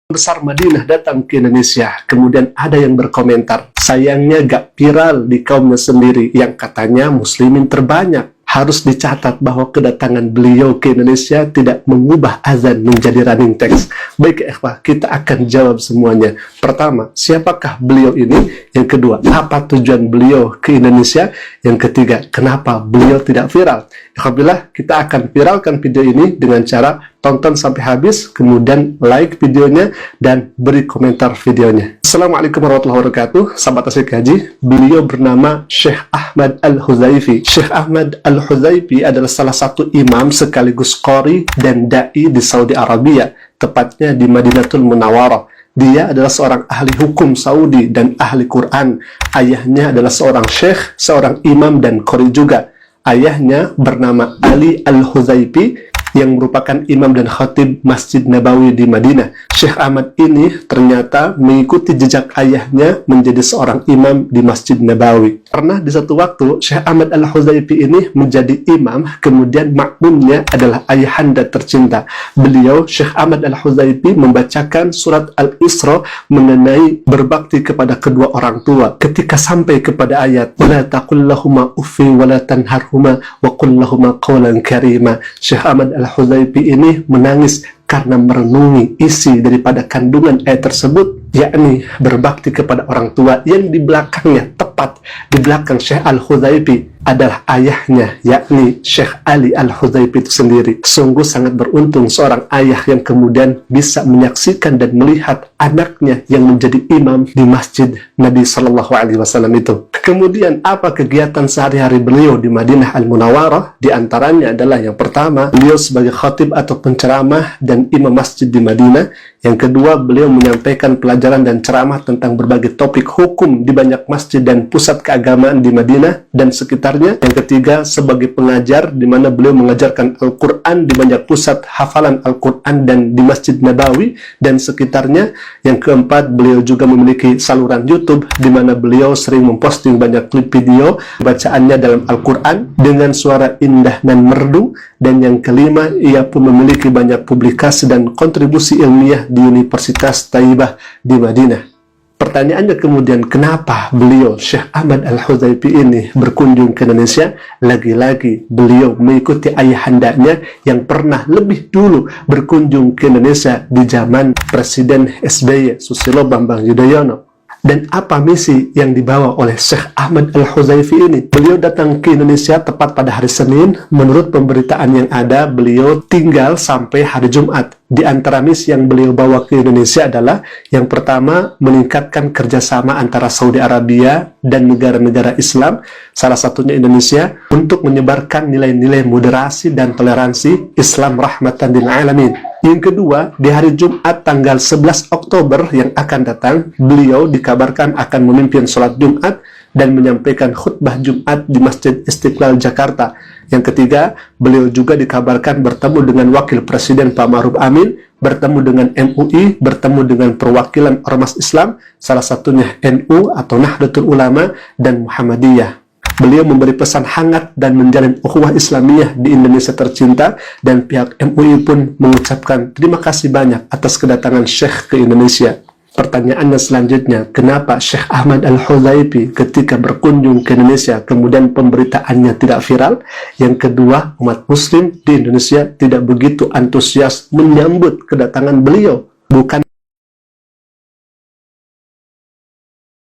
besar Madinah datang ke Indonesia. Kemudian ada yang berkomentar, sayangnya gak viral di kaumnya sendiri yang katanya muslimin terbanyak. Harus dicatat bahwa kedatangan beliau ke Indonesia tidak mengubah azan menjadi running text. Baik ikhwah, kita akan jawab semuanya. Pertama, siapakah beliau ini? Yang kedua, apa tujuan beliau ke Indonesia? Yang ketiga, kenapa beliau tidak viral? Alhamdulillah, kita akan viralkan video ini dengan cara tonton sampai habis, kemudian like videonya dan beri komentar videonya. Assalamualaikum warahmatullahi wabarakatuh. Sahabat Asyik Haji, beliau bernama Syekh Ahmad Al-Huzaifi. Syekh Ahmad Al-Huzaifi adalah salah satu imam sekaligus qari dan da'i di Saudi Arabia, tepatnya di Madinatul Munawwarah. Dia adalah seorang ahli hukum Saudi dan ahli Quran. Ayahnya adalah seorang syekh, seorang imam dan qari juga. Ayahnya bernama Ali Al-Huzaifi, yang merupakan imam dan khatib Masjid Nabawi di Madinah. Syekh Ahmad ini ternyata mengikuti jejak ayahnya menjadi seorang imam di Masjid Nabawi. Karena di satu waktu Syekh Ahmad Al-Huzaifi ini menjadi imam, kemudian makmumnya adalah ayahanda tercinta. Beliau, Syekh Ahmad Al-Huzaifi, membacakan surat Al-Isra mengenai berbakti kepada kedua orang tua. Ketika sampai kepada ayat "Wala taqul lahuma uffi wala tanharhuma wa qul lahuma qawlan karima", Syekh Ahmad Al-Huzaifi ini menangis karena merenungi isi daripada kandungan ayat tersebut, yakni berbakti kepada orang tua, yang di belakangnya, tepat di belakang Syekh Al-Huzaifi adalah ayahnya, yakni Syekh Ali Al-Huzaifi itu sendiri. Sungguh sangat beruntung seorang ayah yang kemudian bisa menyaksikan dan melihat anaknya yang menjadi imam di masjid Nabi Shallallahu Alaihi Wasallam itu. Kemudian apa kegiatan sehari-hari beliau di Madinah Al-Munawwarah? Di antaranya adalah yang pertama, beliau sebagai khatib atau penceramah dan imam masjid di Madinah. Yang kedua, beliau menyampaikan pelajaran dan ceramah tentang berbagai topik hukum di banyak masjid dan pusat keagamaan di Madinah dan sekitarnya. Yang ketiga, sebagai pengajar, di mana beliau mengajarkan Al-Quran di banyak pusat hafalan Al-Quran dan di Masjid Nabawi dan sekitarnya. Yang keempat, beliau juga memiliki saluran YouTube, di mana beliau sering memposting banyak klip video bacaannya dalam Al-Quran dengan suara indah dan merdu. Dan yang kelima, ia pun memiliki banyak publikasi dan kontribusi ilmiah di Universitas Taibah di Madinah. Pertanyaannya kemudian, kenapa beliau Syekh Ahmad Al-Huzaifi ini berkunjung ke Indonesia? Lagi-lagi beliau mengikuti ayahandanya yang pernah lebih dulu berkunjung ke Indonesia di zaman Presiden SBY, Susilo Bambang Yudhoyono. Dan apa misi yang dibawa oleh Syekh Ahmad Al-Huzaifi ini? Beliau datang ke Indonesia tepat pada hari Senin. Menurut pemberitaan yang ada, beliau tinggal sampai hari Jumat. Di antara misi yang beliau bawa ke Indonesia adalah, yang pertama, meningkatkan kerjasama antara Saudi Arabia dan negara-negara Islam, salah satunya Indonesia, untuk menyebarkan nilai-nilai moderasi dan toleransi Islam rahmatan lil alamin. Yang kedua, di hari Jumat tanggal 11 Oktober yang akan datang, beliau dikabarkan akan memimpin sholat Jumat dan menyampaikan khutbah Jumat di Masjid Istiqlal Jakarta. Yang ketiga, beliau juga dikabarkan bertemu dengan Wakil Presiden Pak Ma'ruf Amin, bertemu dengan MUI, bertemu dengan perwakilan Ormas Islam, salah satunya NU atau Nahdlatul Ulama dan Muhammadiyah. Beliau memberi pesan hangat dan menjalin ukhuwah Islamiyah di Indonesia tercinta, dan pihak MUI pun mengucapkan terima kasih banyak atas kedatangan Syekh ke Indonesia. Pertanyaannya selanjutnya, kenapa Syekh Ahmad Al-Huzaifi ketika berkunjung ke Indonesia kemudian pemberitaannya tidak viral? Yang kedua, umat muslim di Indonesia tidak begitu antusias menyambut kedatangan beliau. Bukan